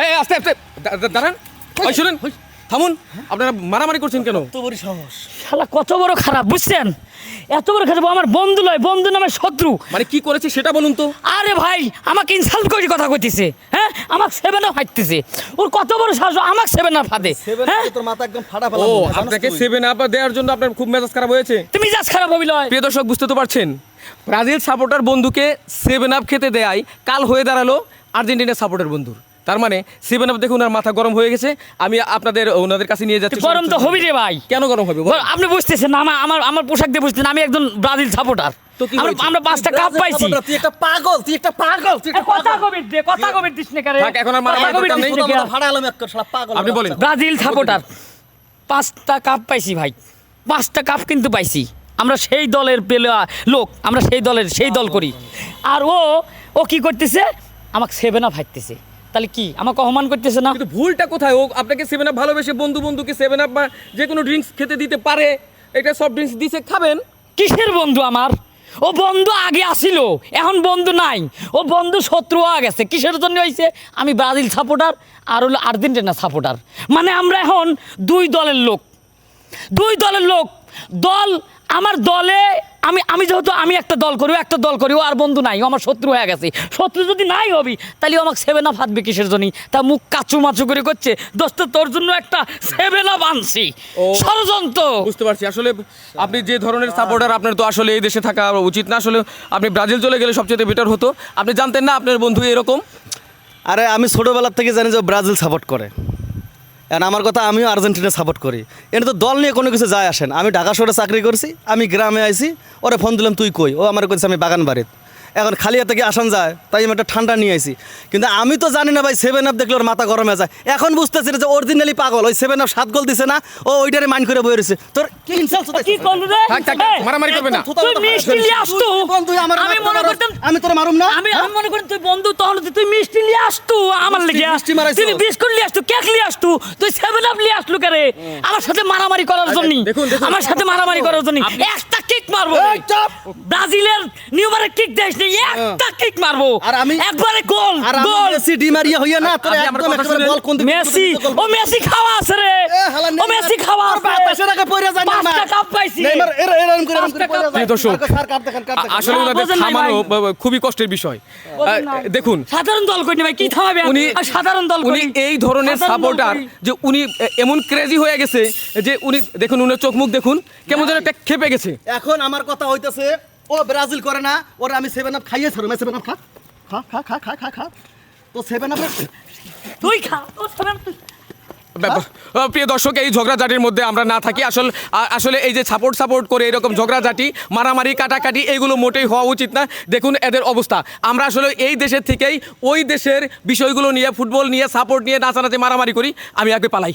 এই আস্তে আস্তে দাঁড়ান, ওই শুনেন, থামুন। আপনারা মারামারি করছেন কেন? তো বড় সাহস, শালা কত বড় খারাপ বুঝছেন, এত বড় খারাপ। আমার বন্ধু লয়, বন্ধু নামে শত্রু। মানে কি করেছে সেটা বলুন তো। আরে ভাই আমাকে ইনসাল্ট করে কথা কইতেছে, হ্যাঁ আমাকে সেভেন আপ ফাটতেছে। ওর কত বড় সাহস আমাকে সেভেন আপ ফাদে। হ্যাঁ তোর মাথা একদম ফাটা ও আপনাকে 7 আপ দেওয়ার জন্য আপনার খুব মেজাজ খারাপ হয়েছে। তুমি জাজ খারাপ হবি লয়। প্রিয় দর্শক, বুঝতে তো পারছেন, ব্রাজিল সাপোর্টার বন্ধুকে 7 আপ খেতে দেয় কাল হয়ে দাঁড়ালো আর্জেন্টিনা সাপোর্টার বন্ধুর। তার মানে 7 আপ দেখুন আর মাথা গরম হয়ে গেছে। আমি আপনাদের ওনাদের কাছে নিয়ে যাচ্ছি। গরম তো হবি রে ভাই। কেন গরম হবে? আপনি বুঝতেছেন না, আমার পোশাক দিয়ে বুঝতেন আমি একজন ব্রাজিল সাপোর্টার। তো কি হয়েছে? আমরা 5টা কাপ পাইছি। তুই একটা পাগল, তুই একটা পাগল, তুই একটা কথা কবির দে, কথা কবির দিস না করে। থাক, এখন আর মারামারি দরকার নেই। ফাটা আলম এক শালা পাগল। আপনি বলেন। ব্রাজিল সাপোর্টার 5টা কাপ পাইছি ভাই, 5টা কাপ কিন্তু পাইছি। আমরা সেই দলের লোক, আমরা সেই দল করি। আর ও কি করতেছে, আমাকে 7 আপ হাঁটতেছে। তাহলে কি আমাকে অপমান করতেছে না? কিন্তু ভুলটা কোথায়? ও আপনাকে 7 আপ ভালোবেসে বন্ধুকে 7 আপ বা যে কোনো ড্রিঙ্কস খেতে দিতে পারে। এটা সফট ড্রিঙ্কস দিছে, খাবেন। কিসের বন্ধু আমার? ও বন্ধু আগে আসিল, এখন বন্ধু নাই। ও বন্ধু শত্রু হয়ে গেছে। কিসের জন্য হয়েছে? আমি ব্রাজিল সাপোর্টার আর হলো আর্জেন্টিনা সাপোর্টার। মানে আমরা এখন দুই দলের লোক। দল আমার দলে আমি যেহেতু আমি একটা দল করি, ও আর বন্ধু নাই, ও আমার শত্রু হয়ে গেছে। শত্রু যদি নাই হবি তাহলে আমাকে 7 আপ হাতবে কিসের জন্য? তা মুখ কাচু মাচু করে করছে, দোস্ত তোর জন্য একটা 7 আপ আনছি। ষড়যন্ত্র। বুঝতে পারছি। আসলে আপনি যে ধরনের সাপোর্টার, আপনার তো আসলে এই দেশে থাকা উচিত না। আসলে আপনি ব্রাজিল চলে গেলে সবচেয়ে বেটার হতো। আপনি জানতেন না আপনার বন্ধু এরকম? আরে আমি ছোটবেলার থেকে জানি যে ব্রাজিল সাপোর্ট করে। এখন আমার কথা, আমিও আর্জেন্টিনা সাপোর্ট করি। এটা তো দল নিয়ে কোনো কিছু যায় আসেন। আমি ঢাকা শহরে চাকরি করছি, আমি গ্রামে আইছি, ওরে ফোন দিলাম তুই কই, ও আমার কইছে আমি বাগান বাড়িত। এখন খালি হাতে কি আসান যায়, তাই আমি একটা ঠান্ডা নিয়ে আইছি। কিন্তু আমি তো জানি না ভাই 7 আপ দেখলে ওর মাথা গরম হয়ে যায়। এখন বুঝতেছি যে অরিজিনালি পাগল। ওই 7 আপ 7 গোল দিছে না, ও ওইটারে মাইন্ড করে বয়ে রয়েছে। তোর কি ইনসাল্ট হচ্ছে? কি করলি রে? থাক, মারামারি করবে না। তুই মিষ্টি নিয়ে আসতো। আমি মনে করতাম আমি তোর মারুম না। আমি মনে করি তুই বন্ধু, তখন তুই মিষ্টি নিয়ে আসতো আমার লেগে। মিষ্টি মারাইছো। তুই বিস্কুট নিয়ে আসতো, কেক নিয়ে আসতো, তুই 7 আপ নিয়ে আসলো কেন? আমার সাথে মারামারি করার জন্য। দেখুন। আমার সাথে মারামারি করার জন্য একটা কিক মারবো। ব্রাজিলের নিউমারে কিক দেশ নেই, একটা কিক মারবো। আর আমি একবারে গোল আর আমি গোল। মেসি ডি মারিয়া হইয়া না, তোর আপনি আমার একদম কথা একেবারে শুনেন। বল কোন দিকে মেসি খাওয়া আছে রে। ও মেসি খাওয়া আছে। বাতাসের আগে পড়ে যায় না। 5টা কাপ পাইছি। নেইমার এরকম করে পাঁচটা কাপ প্রিয় দর্শক, স্যার কাট দেখেন। আসলে ওনাদের বোঝেন নাই থামানো ভাই। খুবই কষ্টের বিষয়। দেখুন, সাধারণ দল করি ভাই, কি থামাবে? আর সাধারণ দল উনি করি। এই ধরনের সাধারণ দল সাপোর্টার করি। যে উনি এমন ক্রেজি হয়ে গেছে যে উনি দেখুন, উনি চোখ মুখ দেখুন কেমন যেন একটা খেপে গেছে। এখন আমার কথা হইতেছে, ও ব্রাজিল করে না, ওর আমি 7 আপ খাইয়ে ছাড়ো। 7 আপ খা খা তো 7 আপ তুই খা, তোর সামনে তুই। প্রিয় দর্শক, এই ঝগড়াঝাটির মধ্যে আমরা না থাকি। আসলে এই যে সাপোর্ট করে এরকম ঝগড়াঝাটি, মারামারি, কাটাকাটি এগুলো মোটেই হওয়া উচিত না। দেখুন এদের অবস্থা। আমরা আসলে এই দেশের থেকেই ওই দেশের বিষয়গুলো নিয়ে, ফুটবল নিয়ে, সাপোর্ট নিয়ে নাচানাচি মারামারি করি। আমি আগে পালাই।